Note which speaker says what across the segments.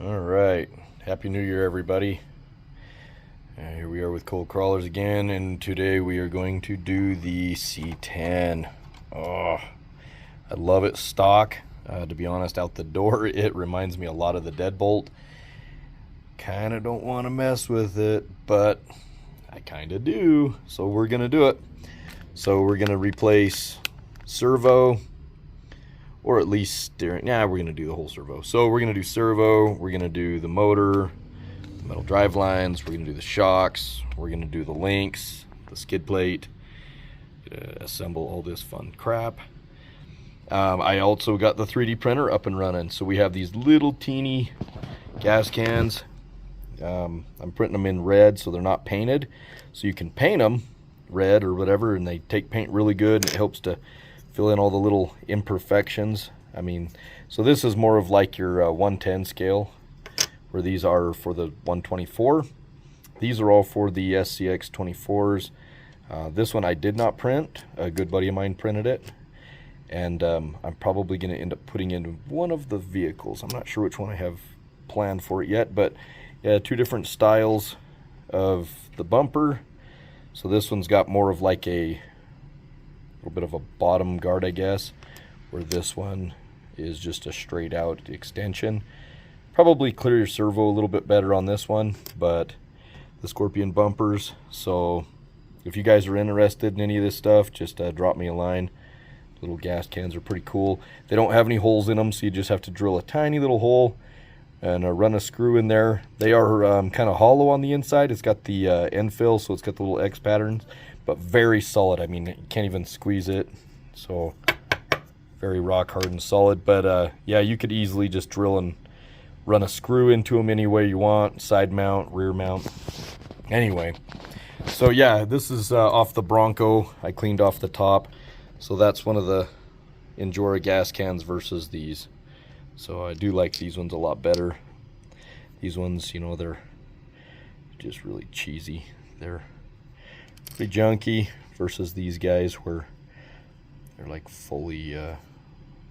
Speaker 1: All right, Happy New Year, everybody. Here we are with cold crawlers again, and today we are going to do the C10. Oh, I love it stock. To be honest, out the door, it reminds me a lot of the Deadbolt. Kind of don't want to mess with it, but I kind of do, so we're going to do it. So we're going to replace servo, or at least steering. Yeah, we're going to do the whole servo. So we're going to do servo, we're going to do the motor, the metal drive lines, we're going to do the shocks, we're going to do the links, the skid plate, assemble all this fun crap. I also got the 3D printer up and running. So we have these little teeny gas cans. I'm printing them in red so they're not painted. So you can paint them red or whatever, and they take paint really good, and it helps to fill in all the little imperfections. I mean, so this is more of like your 110 scale, where these are for the 124. These are all for the Scx24s. This one I did not print. A good buddy of mine printed it, and I'm probably going to end up putting in one of the vehicles. I'm not sure which one I have planned for it yet, but yeah, two different styles of the bumper. So this one's got more of like a little bit of a bottom guard, I guess, where this one is just a straight out extension. Probably clear your servo a little bit better on this one, but the Scorpion bumpers. So if you guys are interested in any of this stuff, just drop me a line. Little gas cans are pretty cool. They don't have any holes in them, so you just have to drill a tiny little hole and run a screw in there. They are kind of hollow on the inside. It's got the end fill, so it's got the little X patterns, but very solid. I mean, you can't even squeeze it. So very rock hard and solid. But yeah, you could easily just drill and run a screw into them any way you want, side mount, rear mount. Anyway, so yeah, this is off the Bronco. I cleaned off the top. So that's one of the Injora gas cans versus these. So I do like these ones a lot better. These ones, you know, they're just really cheesy. They're pretty junky versus these guys where they're like fully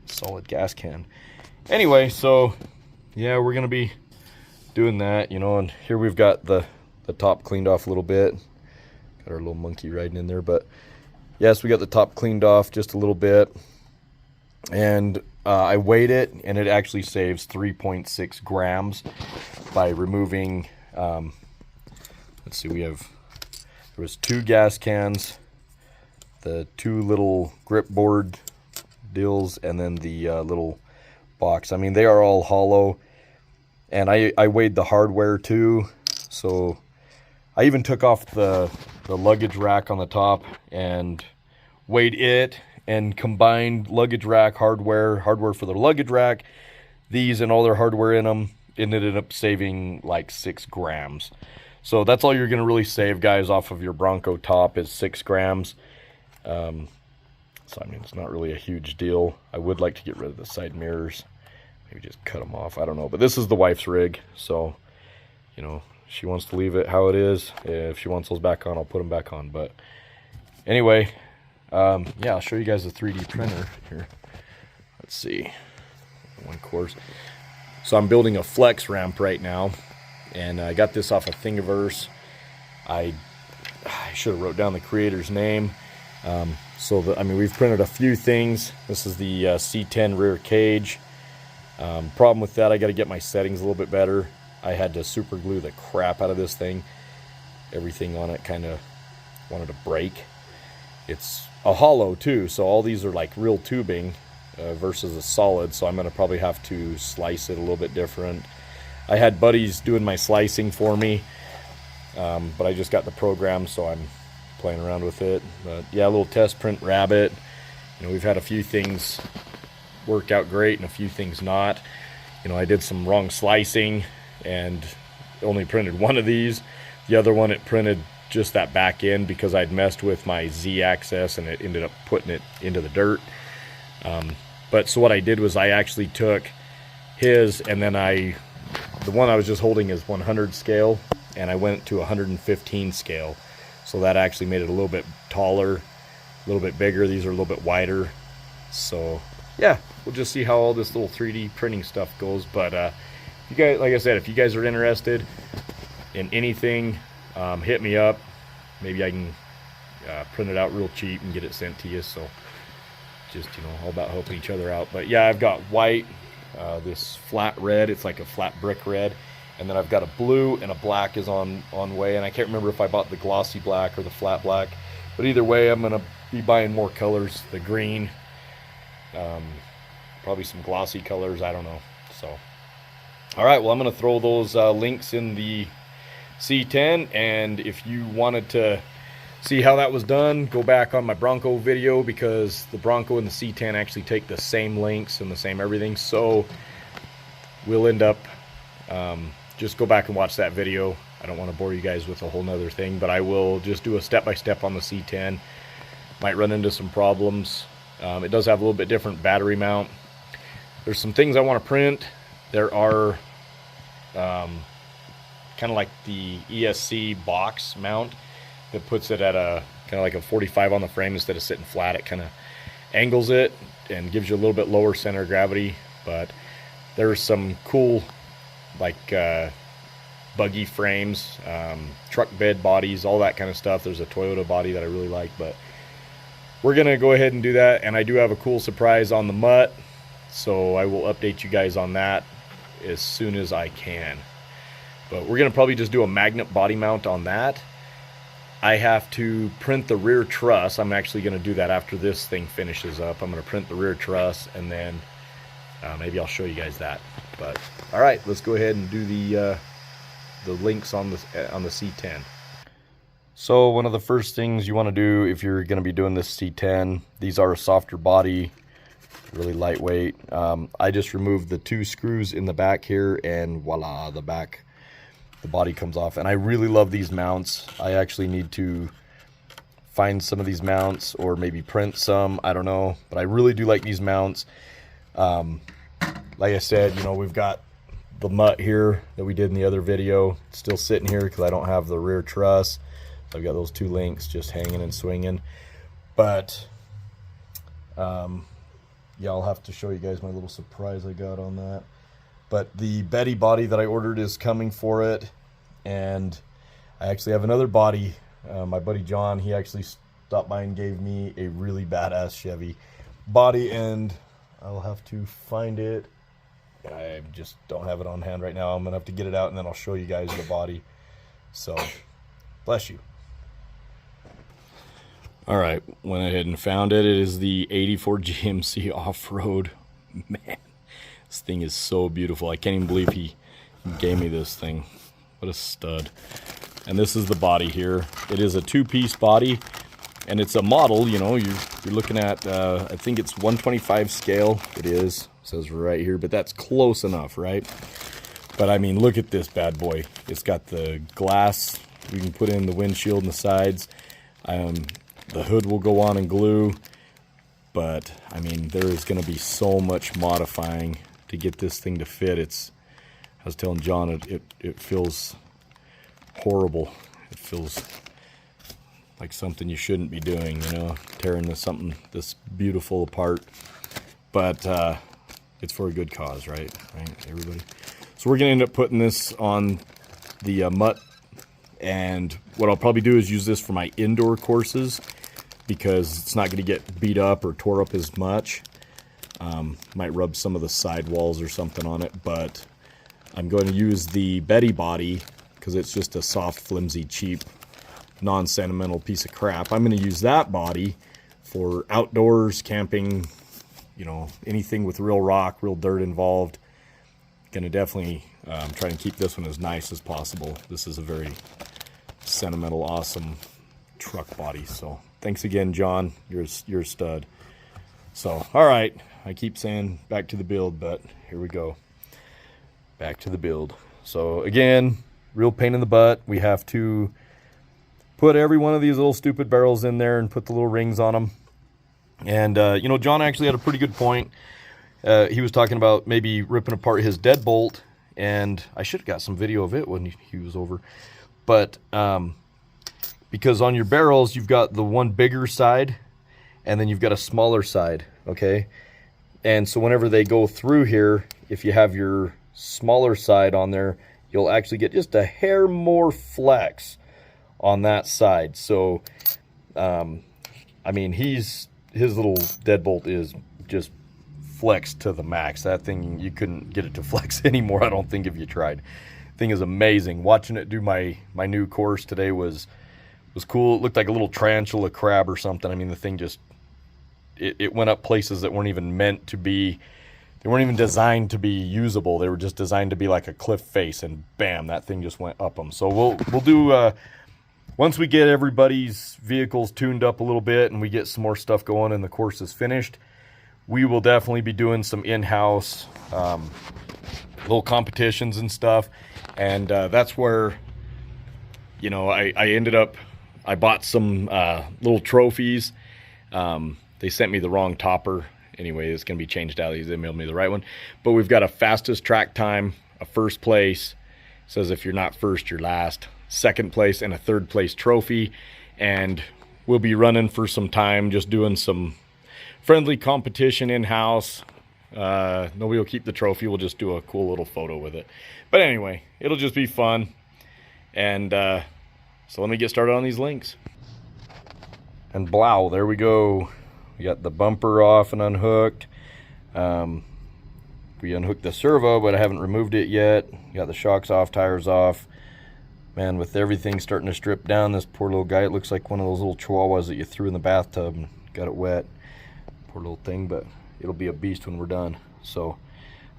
Speaker 1: solid gas can. Anyway, so yeah, we're gonna be doing that, you know, and here we've got the top cleaned off a little bit. Got our little monkey riding in there, but yes, we got the top cleaned off just a little bit. And I weighed it, and it actually saves 3.6 grams by removing, let's see, there was 2 gas cans, the 2 little grip board deals, and then the little box. I mean, they are all hollow, and I weighed the hardware too. So I even took off the luggage rack on the top and weighed it, and combined luggage rack hardware for the luggage rack, these and all their hardware in them, and it ended up saving like 6 grams. So that's all you're going to really save, guys, off of your Bronco top is 6 grams. So I mean, it's not really a huge deal. I would like to get rid of the side mirrors, maybe just cut them off, I don't know. But this is the wife's rig, so you know, she wants to leave it how it is. If she wants those back on, I'll put them back on. But anyway, yeah, I'll show you guys the 3D printer here. Let's see, one course. So I'm building a flex ramp right now, and I got this off of Thingiverse. I should have wrote down the creator's name. I mean, we've printed a few things. This is the C10 rear cage. Problem with that, I got to get my settings a little bit better. I had to super glue the crap out of this thing. Everything on it kind of wanted to break. It's a hollow too, so all these are like real tubing versus a solid, so I'm going to probably have to slice it a little bit different. I had buddies doing my slicing for me, but I just got the program, so I'm playing around with it. But yeah, a little test print rabbit. You know, we've had a few things work out great and a few things not. You know, I did some wrong slicing and only printed one of these. The other one, it printed just that back end because I'd messed with my Z-axis and it ended up putting it into the dirt. But so what I did was I actually took his, and then the one I was just holding is 100 scale, and I went to 115 scale. So that actually made it a little bit taller, a little bit bigger. These are a little bit wider. So yeah, we'll just see how all this little 3D printing stuff goes. But you guys, like I said, if you guys are interested in anything, hit me up. Maybe I can print it out real cheap and get it sent to you. So just, you know, all about helping each other out. But yeah, I've got white, this flat red, it's like a flat brick red, and then I've got a blue and a black is on way, and I can't remember if I bought the glossy black or the flat black, but either way I'm gonna be buying more colors, the green, probably some glossy colors, I don't know. So all right, well, I'm gonna throw those links in the C10, and if you wanted to see how that was done, go back on my Bronco video, because the Bronco and the C10 actually take the same links and the same everything. So we'll end up, just go back and watch that video. I don't want to bore you guys with a whole nother thing, but I will just do a step-by-step on the C10. Might run into some problems. It does have a little bit different battery mount. There's some things I want to print. There are kind of like the ESC box mount that puts it at a kind of like a 45 on the frame instead of sitting flat. It kind of angles it and gives you a little bit lower center of gravity. But there's some cool like buggy frames, truck bed bodies, all that kind of stuff. There's a Toyota body that I really like, but we're gonna go ahead and do that. And I do have a cool surprise on the Mutt, so I will update you guys on that as soon as I can. But we're gonna probably just do a magnet body mount on that. I have to print the rear truss. I'm actually going to do that after this thing finishes up. I'm going to print the rear truss, and then maybe I'll show you guys that. But all right, let's go ahead and do the links on the C10. So one of the first things you want to do if you're going to be doing this C10, these are a softer body, really lightweight. I just removed the 2 screws in the back here, and voila, the body comes off. And I really love these mounts. I actually need to find some of these mounts or maybe print some, I don't know, but I really do like these mounts. Like I said, you know, we've got the Mutt here that we did in the other video. It's still sitting here because I don't have the rear truss. So I've got those 2 links just hanging and swinging. But yeah, I'll have to show you guys my little surprise I got on that. But the Betty body that I ordered is coming for it. And I actually have another body. My buddy John, he actually stopped by and gave me a really badass Chevy body. And I'll have to find it. I just don't have it on hand right now. I'm going to have to get it out, and then I'll show you guys the body. So, bless you. All right, went ahead and found it. It is the 84 GMC Off-Road. Man. This thing is so beautiful. I can't even believe he gave me this thing. What a stud. And this is the body here. It is a 2-piece body, and it's a model, you know, you're looking at, I think it's 125 scale. It is, it says right here, but that's close enough, right? But I mean, look at this bad boy. It's got the glass. We can put in the windshield and the sides. The hood will go on and glue. But, I mean, there is going to be so much modifying to get this thing to fit. I was telling John, it feels horrible. It feels like something you shouldn't be doing, you know, tearing this beautiful apart. But it's for a good cause, right, everybody? So we're gonna end up putting this on the Mutt, and what I'll probably do is use this for my indoor courses, because it's not gonna get beat up or tore up as much. Might rub some of the side walls or something on it, but I'm going to use the Betty body because it's just a soft, flimsy, cheap, non-sentimental piece of crap. I'm going to use that body for outdoors, camping, you know, anything with real rock, real dirt involved. Going to definitely try and keep this one as nice as possible. This is a very sentimental, awesome truck body. So thanks again, John. You're a stud. So, all right. I keep saying back to the build, but here we go. Back to the build. So again, real pain in the butt. We have to put every one of these little stupid barrels in there and put the little rings on them. And, you know, John actually had a pretty good point. He was talking about maybe ripping apart his deadbolt, and I should have got some video of it when he was over. But because on your barrels, you've got the one bigger side, and then you've got a smaller side, okay? And so whenever they go through here, if you have your smaller side on there, you'll actually get just a hair more flex on that side. So, I mean, his little deadbolt is just flexed to the max. That thing, you couldn't get it to flex anymore, I don't think, if you tried. Thing is amazing. Watching it do my new course today was cool. It looked like a little tarantula crab or something. I mean, the thing just, it went up places that weren't even meant to be. They weren't even designed to be usable. They were just designed to be like a cliff face, and bam, that thing just went up them. So we'll do, once we get everybody's vehicles tuned up a little bit and we get some more stuff going and the course is finished, we will definitely be doing some in-house little competitions and stuff. And that's where, you know, I bought some little trophies. They sent me the wrong topper. Anyway, it's going to be changed out. They emailed me the right one. But we've got a fastest track time, a first place. It says if you're not first, you're last. Second place, and a third place trophy. And we'll be running for some time, just doing some friendly competition in-house. Nobody will keep the trophy. We'll just do a cool little photo with it. But anyway, it'll just be fun. And so let me get started on these links. And blow, there we go. We got the bumper off and unhooked. We unhooked the servo, but I haven't removed it yet. Got the shocks off, tires off. Man, with everything starting to strip down, this poor little guy, it looks like one of those little chihuahuas that you threw in the bathtub and got it wet. Poor little thing, but it'll be a beast when we're done. So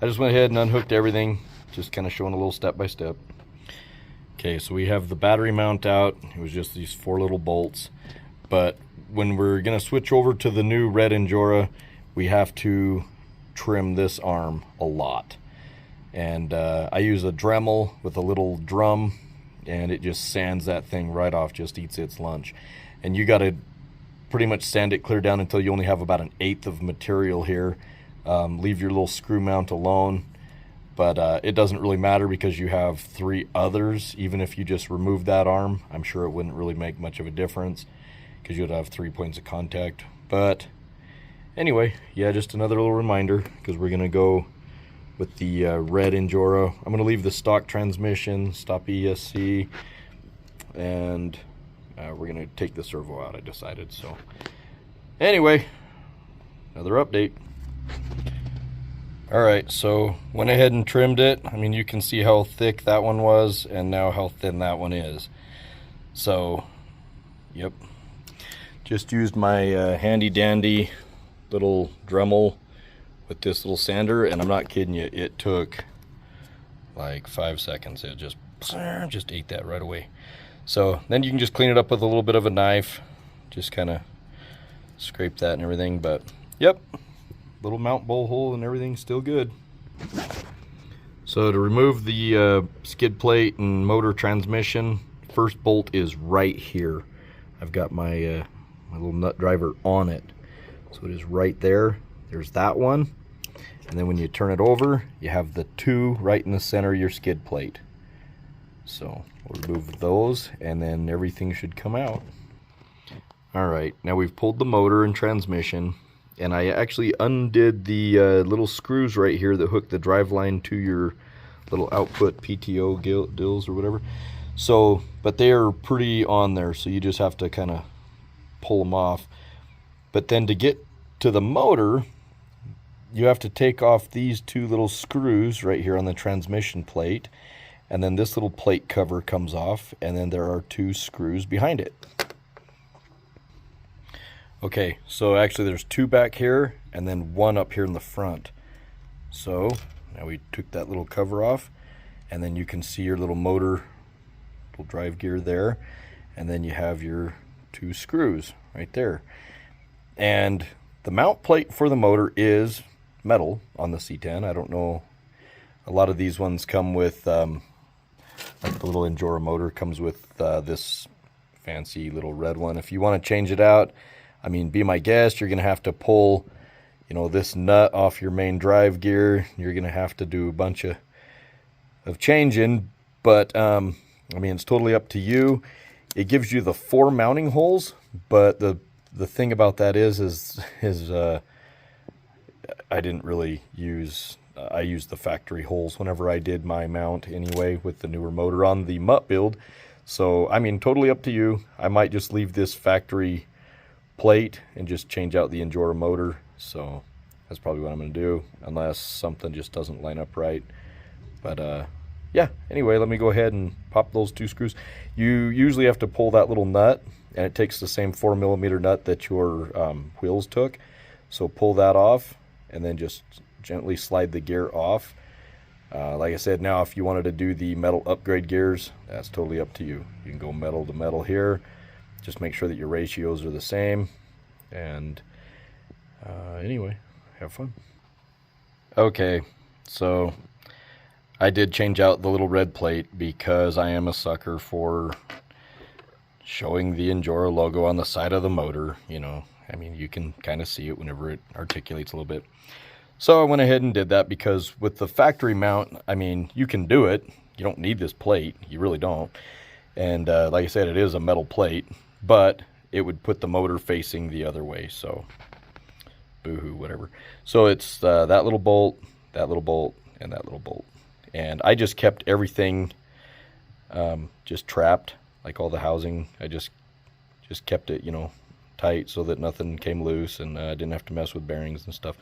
Speaker 1: I just went ahead and unhooked everything, just kind of showing a little step by step. Okay, so we have the battery mount out. It was just these 4 little bolts. But when we're gonna switch over to the new red Endura, we have to trim this arm a lot. And I use a Dremel with a little drum, and it just sands that thing right off, just eats its lunch. And you gotta pretty much sand it clear down until you only have about 1/8 of material here. Leave your little screw mount alone. But it doesn't really matter because you have 3 others. Even if you just remove that arm, I'm sure it wouldn't really make much of a difference because you'd have 3 points of contact. But anyway, yeah, just another little reminder, because we're gonna go with the red Endura. I'm gonna leave the stock transmission, stop ESC, and we're gonna take the servo out, I decided. So anyway, another update. All right, so went ahead and trimmed it. I mean, you can see how thick that one was and now how thin that one is. So, yep. Just used my handy dandy little Dremel with this little sander, and I'm not kidding you, it took like 5 seconds. It just ate that right away. So then you can just clean it up with a little bit of a knife, just kind of scrape that and everything. But yep, little mount bowl hole and everything's still good. So to remove the skid plate and motor transmission, first bolt is right here. I've got my my little nut driver on it, so it is right there. There's that one, and then when you turn it over, you have the 2 right in the center of your skid plate. So we'll remove those, and then everything should come out. All right, now we've pulled the motor and transmission, and I actually undid the little screws right here that hook the driveline to your little output PTO dills or whatever. So, but they are pretty on there, so you just have to kind of pull them off. But then to get to the motor, you have to take off these 2 little screws right here on the transmission plate, and then this little plate cover comes off, and then there are 2 screws behind it. Okay, so actually there's 2 back here and then 1 up here in the front. So now we took that little cover off, and then you can see your little motor, little drive gear there, and then you have your 2 screws right there. And the mount plate for the motor is metal on the C10. I don't know, a lot of these ones come with like the little Endura motor comes with this fancy little red one. If you want to change it out, I mean, be my guest, you're gonna have to pull, you know, this nut off your main drive gear. You're gonna have to do a bunch of changing, but I mean, it's totally up to you. It gives you the 4 mounting holes, but the thing about that is I didn't really use I used the factory holes whenever I did my mount anyway with the newer motor on the Mutt build. So, I mean, totally up to you. I might just leave this factory plate and just change out the Injora motor. So that's probably what I'm going to do, unless something just doesn't line up right. But yeah, anyway, let me go ahead and pop those 2 screws. You usually have to pull that little nut, and it takes the same 4mm nut that your wheels took. So pull that off and then just gently slide the gear off. Like I said, now if you wanted to do the metal upgrade gears, that's totally up to you. You can go metal to metal here. Just make sure that your ratios are the same. And anyway, have fun. Okay, so I did change out the little red plate because I am a sucker for showing the Injora logo on the side of the motor. You know, I mean, you can kind of see it whenever it articulates a little bit. So I went ahead and did that because with the factory mount, I mean, you can do it. You don't need this plate. You really don't. And like I said, it is a metal plate, but it would put the motor facing the other way. So boo-hoo, whatever. So it's that little bolt, and that little bolt. And I just kept everything just trapped, like all the housing. I just kept it, you know, tight so that nothing came loose, and I didn't have to mess with bearings and stuff.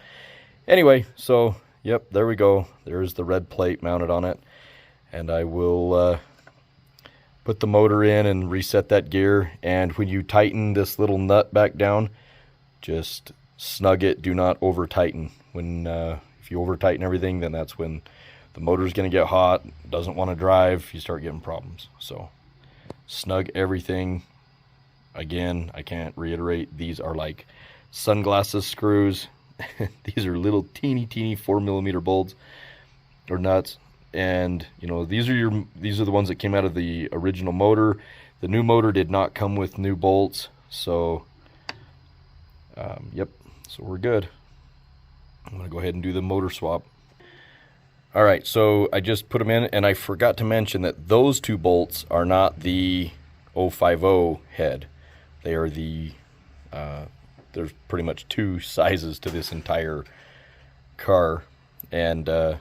Speaker 1: Anyway, so yep, there we go. There's the red plate mounted on it, and I will put the motor in and reset that gear. And when you tighten this little nut back down, just snug it. Do not over tighten. When if you over tighten everything, then that's when the motor's going to get hot, doesn't want to drive, you start getting problems. So snug everything. Again, I can't reiterate, these are like sunglasses screws. These are little teeny 4mm bolts or nuts, and you know, these are the ones that came out of the original motor. The new motor did not come with new bolts, so yep, so we're good. I'm gonna go ahead and do the motor swap. All right, so I just put them in, and I forgot to mention that those 2 bolts are not the 050 head. They are the there's pretty much 2 sizes to this entire car, and so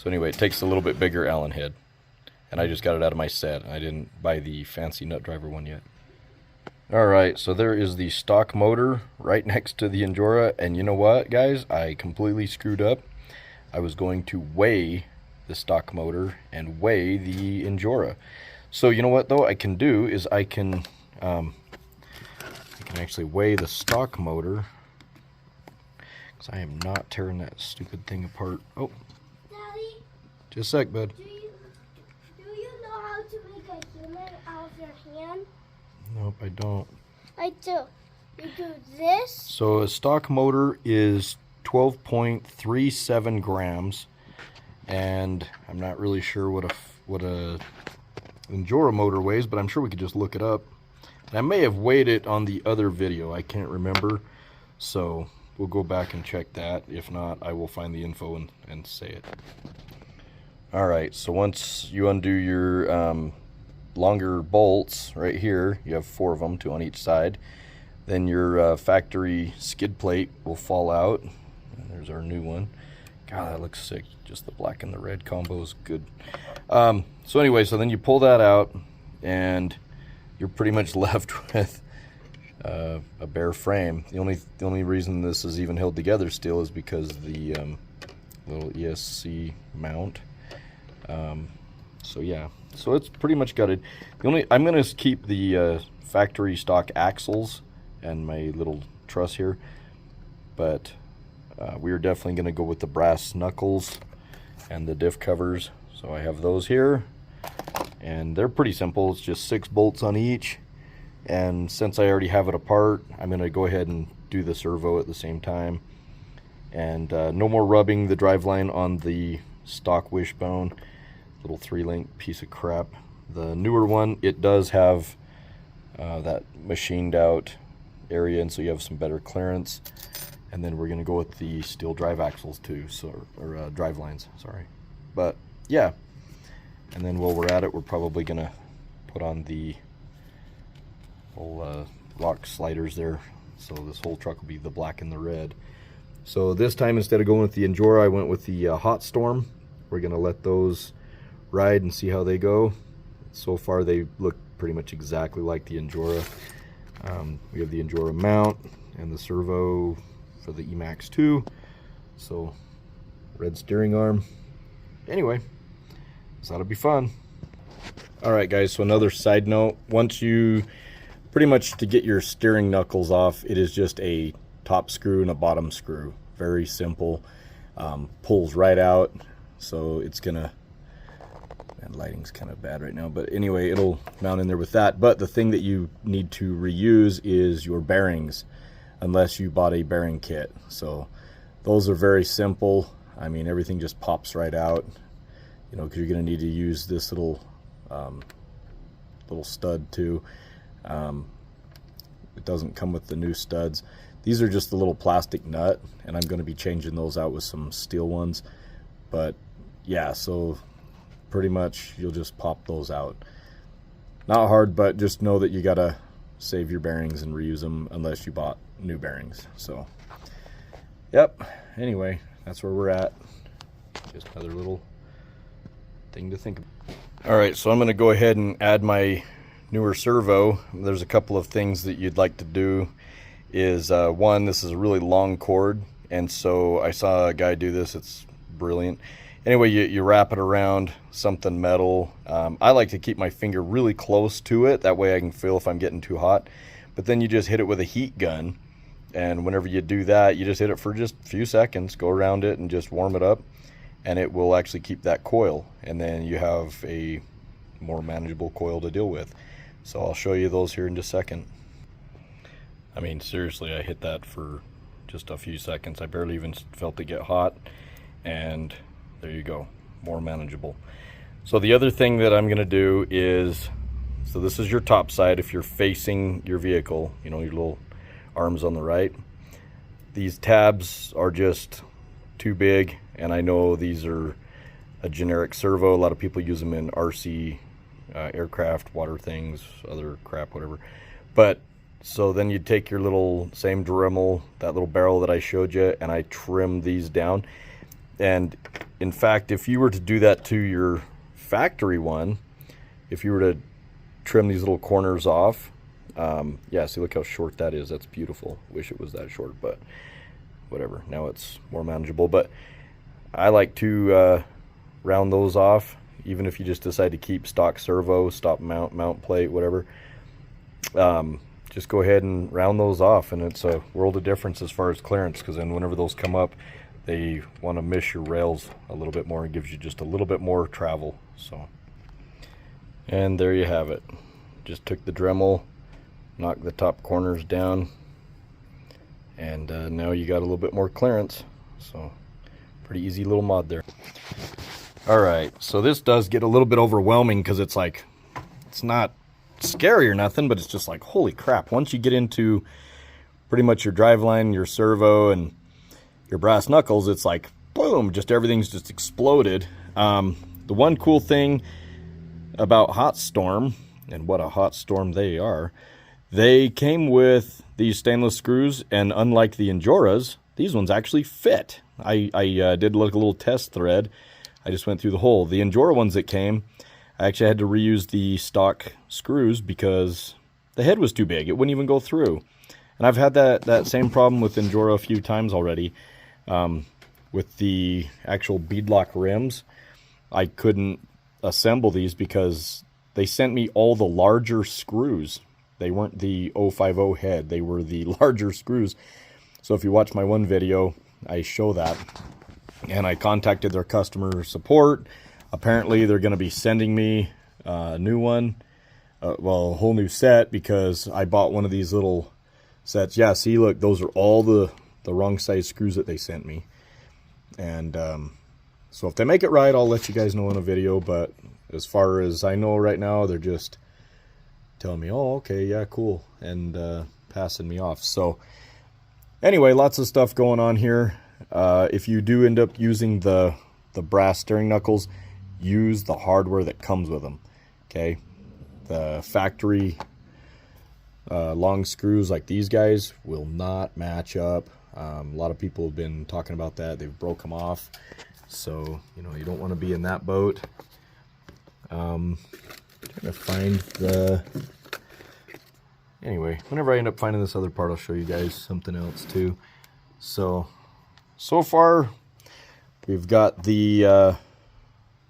Speaker 1: anyway, it takes a little bit bigger Allen head, and I just got it out of my set. I didn't buy the fancy nut driver one yet. All right, so there is the stock motor right next to the Injora, and you know what, guys? I completely screwed up. I was going to weigh the stock motor and weigh the Injora. So you know what, though, I can do is I can actually weigh the stock motor, because I am not tearing that stupid thing apart. Oh,
Speaker 2: Daddy,
Speaker 1: just a sec, bud.
Speaker 2: do you know how to make a human out of your hand?
Speaker 1: Nope, I don't.
Speaker 2: I do. You do this.
Speaker 1: So a stock motor is 12.37 grams, and I'm not really sure what a Injora motor weighs, but I'm sure we could just look it up. And I may have weighed it on the other video, I can't remember, so we'll go back and check that. If not, I will find the info and say it. Alright, so once you undo your longer bolts right here, you have 4 of them, 2 on each side, then your factory skid plate will fall out. And there's our new one. God, that looks sick. Just the black and the red combo is good. So anyway, so then you pull that out, and you're pretty much left with a bare frame. The only reason this is even held together still is because the little ESC mount. So yeah, so it's pretty much gutted. I'm gonna keep the factory stock axles and my little truss here, but we are definitely gonna go with the brass knuckles and the diff covers. So I have those here, and they're pretty simple. It's just 6 bolts on each, and since I already have it apart, I'm gonna go ahead and do the servo at the same time. And no more rubbing the driveline on the stock wishbone, little 3-link piece of crap. The newer one, it does have that machined out area, and so you have some better clearance. And then we're gonna go with the steel drive axles too, so or drive lines, sorry. But yeah, and then while we're at it, we're probably gonna put on the whole rock sliders there. So this whole truck will be the black and the red. So this time, instead of going with the Endura, I went with the Hot Storm. We're gonna let those ride and see how they go. So far they look pretty much exactly like the Endura. We have the Endura mount and the servo for the Emax 2. So red steering arm. Anyway, so that'll be fun. All right guys, so another side note, once you pretty much, to get your steering knuckles off, it is just a top screw and a bottom screw. Very simple. Pulls right out, so it's gonna, and lighting's kind of bad right now, but anyway, it'll mount in there with that. But the thing that you need to reuse is your bearings, unless you bought a bearing kit. So those are very simple. I mean, everything just pops right out, you know, because you're gonna need to use this little stud too. It doesn't come with the new studs. These are just the little plastic nut, and I'm going to be changing those out with some steel ones. But yeah, so pretty much you'll just pop those out. Not hard, but just know that you got to save your bearings and reuse them unless you bought new bearings. So yep, anyway, that's where we're at. Just another little thing to think about. All right, so I'm going to go ahead and add my newer servo. There's a couple of things that you'd like to do. Is one, this is a really long cord, and so I saw a guy do this. It's brilliant. Anyway, you wrap it around something metal. I like to keep my finger really close to it, that way I can feel if I'm getting too hot. But then you just hit it with a heat gun, and whenever you do that, you just hit it for just a few seconds, go around it and just warm it up, and it will actually keep that coil, and then you have a more manageable coil to deal with. So I'll show you those here in just a second. I mean, seriously, I hit that for just a few seconds. I barely even felt it get hot, and there you go, more manageable. So the other thing that I'm going to do is, so this is your top side if you're facing your vehicle, you know, your little arms on the right. These tabs are just too big, and I know these are a generic servo. A lot of people use them in RC, aircraft, water things, other crap, whatever. But so then you take your little same Dremel, that little barrel that I showed you, and I trim these down. And in fact, if you were to do that to your factory one, if you were to trim these little corners off, yeah, see, look how short that is. That's beautiful. Wish it was that short, but whatever. Now it's more manageable. But I like to round those off, even if you just decide to keep stock servo, stop mount plate, whatever. Just go ahead and round those off, and it's a world of difference as far as clearance, because then whenever those come up, they want to miss your rails a little bit more. It gives you just a little bit more travel. So, and there you have it. Just took the Dremel, knocked the top corners down, and now you got a little bit more clearance. So pretty easy little mod there. All right, so this does get a little bit overwhelming, because it's like, it's not scary or nothing, but it's just like, holy crap. Once you get into pretty much your driveline, your servo, and your brass knuckles, it's like boom, just everything's just exploded. The one cool thing about Hot Storm, and what a hot storm they are, they came with these stainless screws, and unlike the Enduras, these ones actually fit. I did look a little test thread. I just went through the hole. The Endura ones that came, I actually had to reuse the stock screws because the head was too big. It wouldn't even go through. And I've had that same problem with Endura a few times already. With the actual beadlock rims, I couldn't assemble these because they sent me all the larger screws. They weren't the 050 head. They were the larger screws. So if you watch my one video, I show that. And I contacted their customer support. Apparently they're going to be sending me a new one, well, a whole new set, because I bought one of these little sets. Yeah, see, look, those are all the wrong size screws that they sent me. And so if they make it right, I'll let you guys know in a video. But as far as I know right now, they're just telling me, oh, okay, yeah, cool, and passing me off. So anyway, lots of stuff going on here. If you do end up using the brass steering knuckles, use the hardware that comes with them. Okay, the factory long screws like these guys will not match up A lot of people have been talking about that. They've broke them off. So, you know, you don't want to be in that boat. Trying to find the... Anyway, whenever I end up finding this other part, I'll show you guys something else too. So far, we've got the...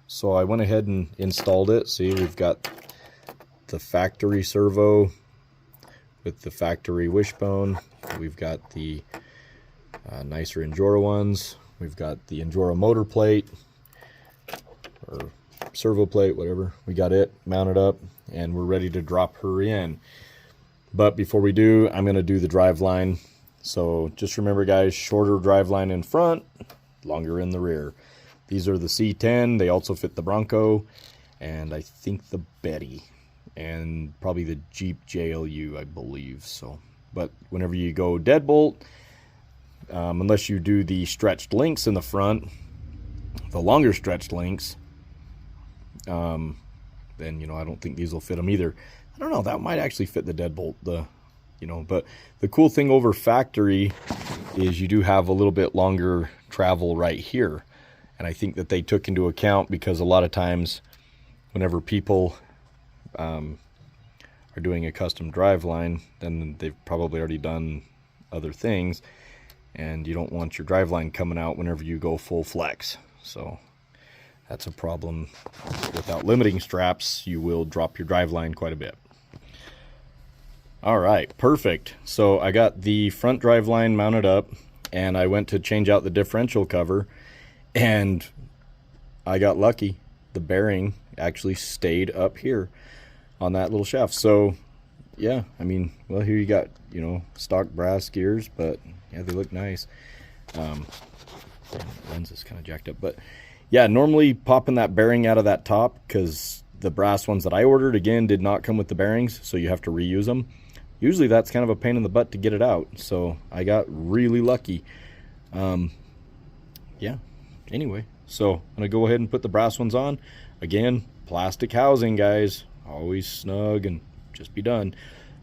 Speaker 1: so I went ahead and installed it. See, we've got the factory servo with the factory wishbone. We've got the nicer Injora ones. We've got the Injora motor plate or servo plate, whatever. We got it mounted up and we're ready to drop her in. But before we do, I'm going to do the drive line. So just remember, guys, shorter drive line in front, longer in the rear. These are the C10. They also fit the Bronco and I think the Betty and probably the Jeep JLU, I believe. So, but whenever you go deadbolt, unless you do the stretched links in the front, the longer stretched links, then, you know, I don't think these will fit them either. I don't know, that might actually fit the deadbolt, you know, but the cool thing over factory is you do have a little bit longer travel right here. And I think that they took into account, because a lot of times whenever people are doing a custom drive line, then they've probably already done other things. And you don't want your drive line coming out whenever you go full flex. So that's a problem. Without limiting straps, you will drop your drive line quite a bit. All right, perfect. So I got the front drive line mounted up and I went to change out the differential cover and I got lucky. The bearing actually stayed up here on that little shaft. So yeah, I mean, well, here you got, you know, stock brass gears, but yeah, they look nice. The lens is kind of jacked up, but yeah, normally popping that bearing out of that top, because the brass ones that I ordered, again, did not come with the bearings, so you have to reuse them. Usually that's kind of a pain in the butt to get it out, so I got really lucky. Yeah, anyway, so I'm gonna go ahead and put the brass ones on. Again, plastic housing, guys, always snug and just be done.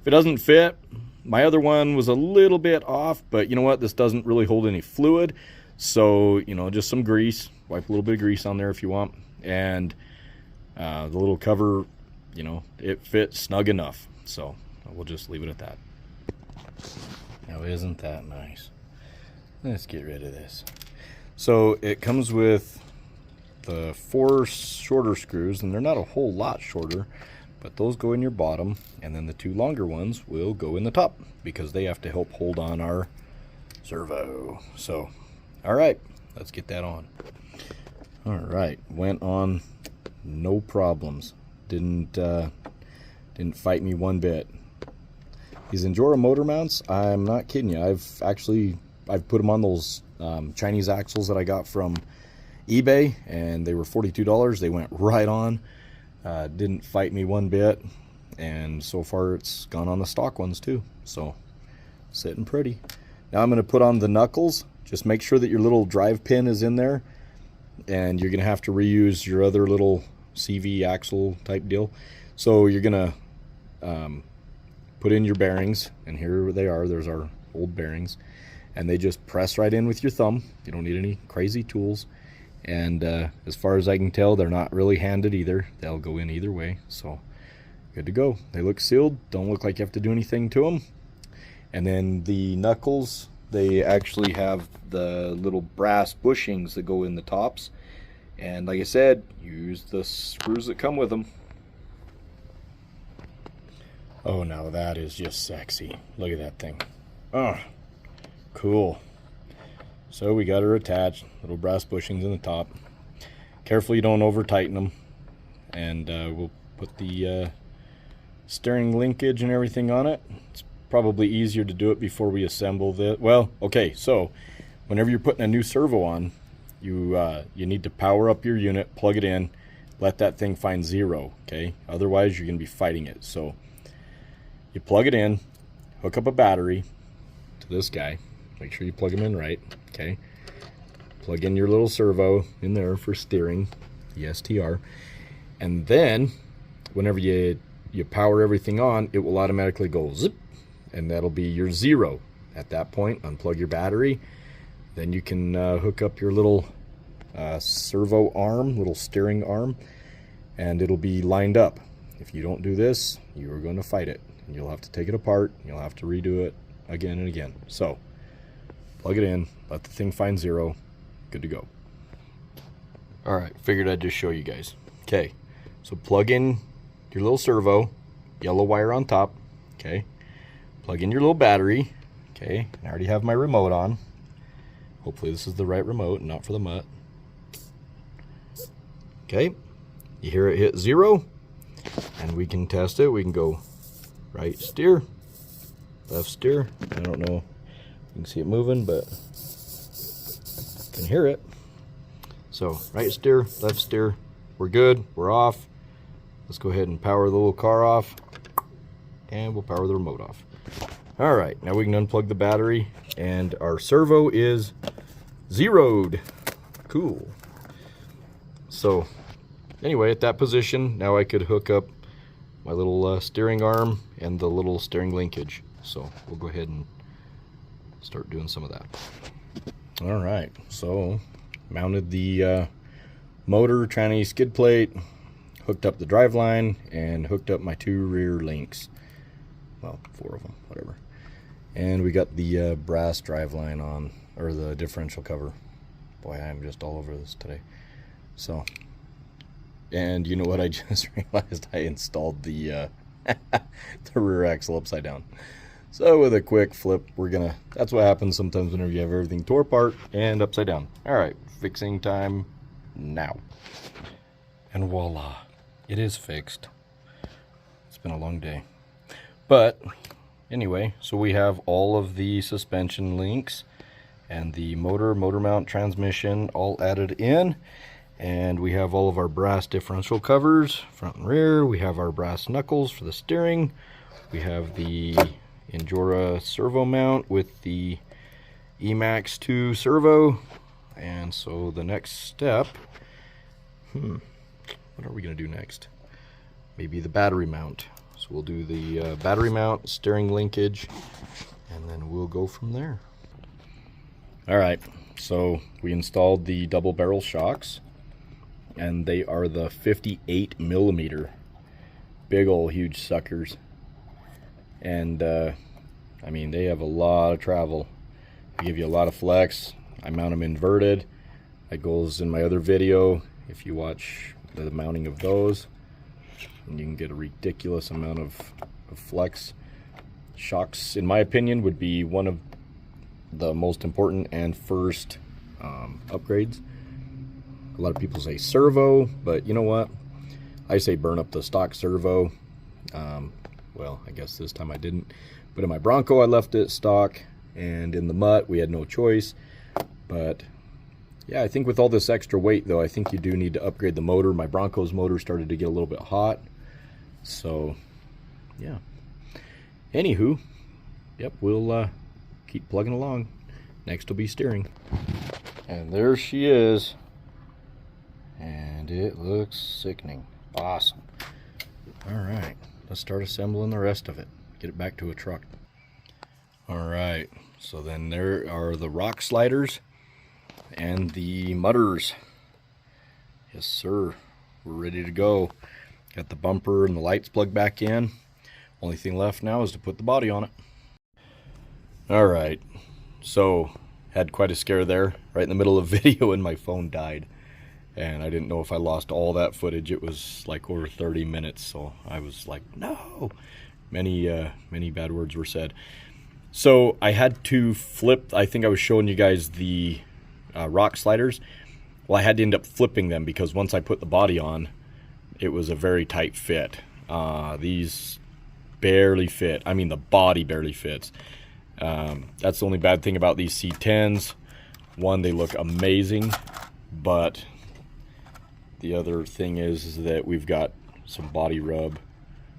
Speaker 1: If it doesn't fit, my other one was a little bit off, but you know what? This doesn't really hold any fluid. So, you know, just some grease. Wipe a little bit of grease on there if you want. And the little cover, you know, it fits snug enough. So we'll just leave it at that. Now, isn't that nice? Let's get rid of this. So it comes with the 4 shorter screws, and they're not a whole lot shorter. But those go in your bottom, and then the 2 longer ones will go in the top because they have to help hold on our servo. So, all right, let's get that on. All right, went on, no problems. Didn't fight me one bit. These Injora motor mounts, I'm not kidding you. I've put them on those Chinese axles that I got from eBay, and they were $42. They went right on. Didn't fight me one bit, and so far it's gone on the stock ones too, so sitting pretty. Now I'm going to put on the knuckles. Just make sure that your little drive pin is in there, and you're going to have to reuse your other little CV axle type deal. So you're going to put in your bearings, and here they are. There's our old bearings, and they just press right in with your thumb. You don't need any crazy tools. And as far as I can tell, they're not really handed either. They'll go in either way, so good to go. They look sealed, don't look like you have to do anything to them. And then the knuckles, they actually have the little brass bushings that go in the tops. And like I said, use the screws that come with them. Oh, now that is just sexy. Look at that thing. Oh, cool. So we got her attached, little brass bushings in the top. Careful you don't over tighten them. And we'll put the steering linkage and everything on it. It's probably easier to do it before we assemble the, well, okay, so whenever you're putting a new servo on, you need to power up your unit, plug it in, let that thing find 0, okay? Otherwise you're gonna be fighting it. So you plug it in, hook up a battery to this guy. Make sure you plug them in right, okay? Plug in your little servo in there for steering, the STR. And then, whenever you power everything on, it will automatically go zip, and that'll be your 0. At that point, unplug your battery. Then you can hook up your little servo arm, little steering arm, and it'll be lined up. If you don't do this, you are going to fight it. You'll have to take it apart. You'll have to redo it again and again. So, plug it in, let the thing find zero, good to go. Alright, figured I'd just show you guys. Okay, so plug in your little servo, yellow wire on top, okay. Plug in your little battery, okay. I already have my remote on. Hopefully this is the right remote, not for the mutt. Okay, you hear it hit zero, and we can test it. We can go right steer, left steer. I don't know if you can see it moving, but I can hear it. So right steer, left steer, we're good, we're off. Let's go ahead and power the little car off, and we'll power the remote off. All right, now we can unplug the battery, and our servo is zeroed. Cool. So anyway, at that position, now I could hook up my little steering arm and the little steering linkage. So we'll go ahead and start doing some of that. All right, so mounted the motor, tranny skid plate, hooked up the driveline, and hooked up my 2 rear links. Well, 4 of them, whatever. And we got the brass driveline on, or the differential cover. Boy, I'm just all over this today. So, and you know what, I just realized I installed the the rear axle upside down. So with a quick flip, that's what happens sometimes whenever you have everything tore apart and upside down. All right, fixing time now. And voila, it is fixed. It's been a long day. But anyway, so we have all of the suspension links and the motor mount, transmission all added in. And we have all of our brass differential covers, front and rear. We have our brass knuckles for the steering. We have the Endura servo mount with the Emax 2 servo. And so the next step, what are we going to do next? Maybe the battery mount. So we'll do the battery mount, steering linkage, and then we'll go from there. All right, so we installed the double barrel shocks, and they are the 58 millimeter, big old huge suckers. And I mean, they have a lot of travel. They give you a lot of flex. I mount them inverted. That goes in my other video if you watch the mounting of those, and you can get a ridiculous amount of flex. Shocks, in my opinion, would be one of the most important and first upgrades. A lot of people say servo, but you know what? I say burn up the stock servo. Well, I guess this time I didn't. But in my Bronco, I left it stock, and in the mutt, we had no choice. But yeah, I think with all this extra weight, though, I think you do need to upgrade the motor. My Bronco's motor started to get a little bit hot. So, yeah. Anywho, yep, we'll keep plugging along. Next will be steering. And there she is. And it looks sickening. Awesome. All right, let's start assembling the rest of it. Get it back to a truck. All right, so then there are the rock sliders and the mutters. Yes, sir. We're ready to go. Got the bumper and the lights plugged back in. Only thing left now is to put the body on it. All right, so had quite a scare there right in the middle of video, and my phone died. And I didn't know if I lost all that footage. It was like over 30 minutes, so I was like, no. Many bad words were said. So I had to flip. I think I was showing you guys the rock sliders. Well, I had to end up flipping them because once I put the body on, it was a very tight fit. These barely fit. I mean, the body barely fits. That's the only bad thing about these C10s. One, they look amazing, but the other thing is that we've got some body rub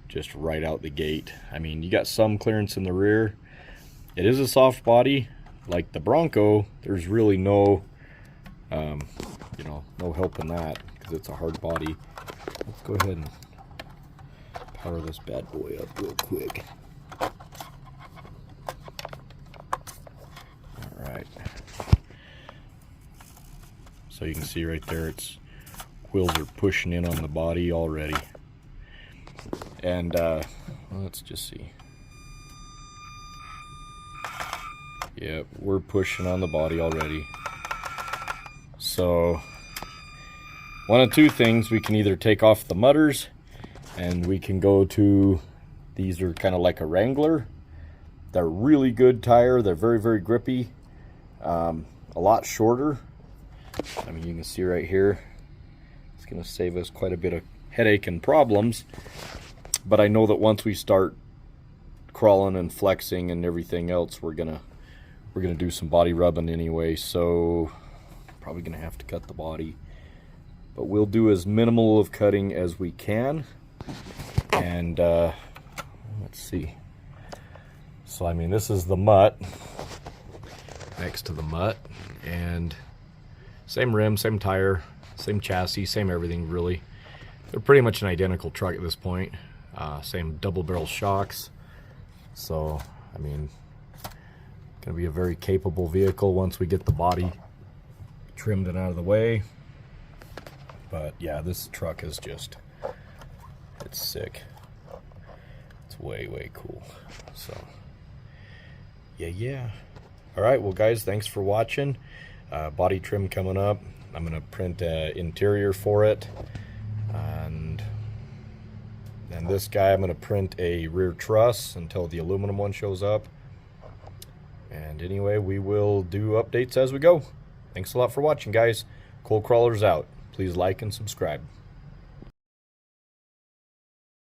Speaker 1: just right out the gate. I mean, you got some clearance in the rear. It is a soft body, like the Bronco. There's really no, no help in that because it's a hard body. Let's go ahead and power this bad boy up real quick. So you can see right there, its wheels are pushing in on the body already. And let's just see. Yeah, we're pushing on the body already. So one of two things, we can either take off the mudders and we can go to, these are kind of like a Wrangler. They're really good tire. They're very, very grippy. A lot shorter. I mean, you can see right here, it's going to save us quite a bit of headache and problems. But I know that once we start crawling and flexing and everything else, we're gonna do some body rubbing anyway. So probably gonna have to cut the body, but we'll do as minimal of cutting as we can. And let's see. So I mean, this is the mutt next to the mutt, and same rim, same tire, same chassis, same everything really. They're pretty much an identical truck at this point. Same double barrel shocks. So I mean, gonna be a very capable vehicle once we get the body trimmed and out of the way. But yeah, this truck is just, it's sick. It's way, way cool. So yeah. All right, well guys, thanks for watching. Body trim coming up. I'm gonna print an interior for it, and this guy I'm gonna print a rear truss until the aluminum one shows up. And anyway, we will do updates as we go. Thanks a lot for watching, guys. Cold Crawlers out. Please like and subscribe.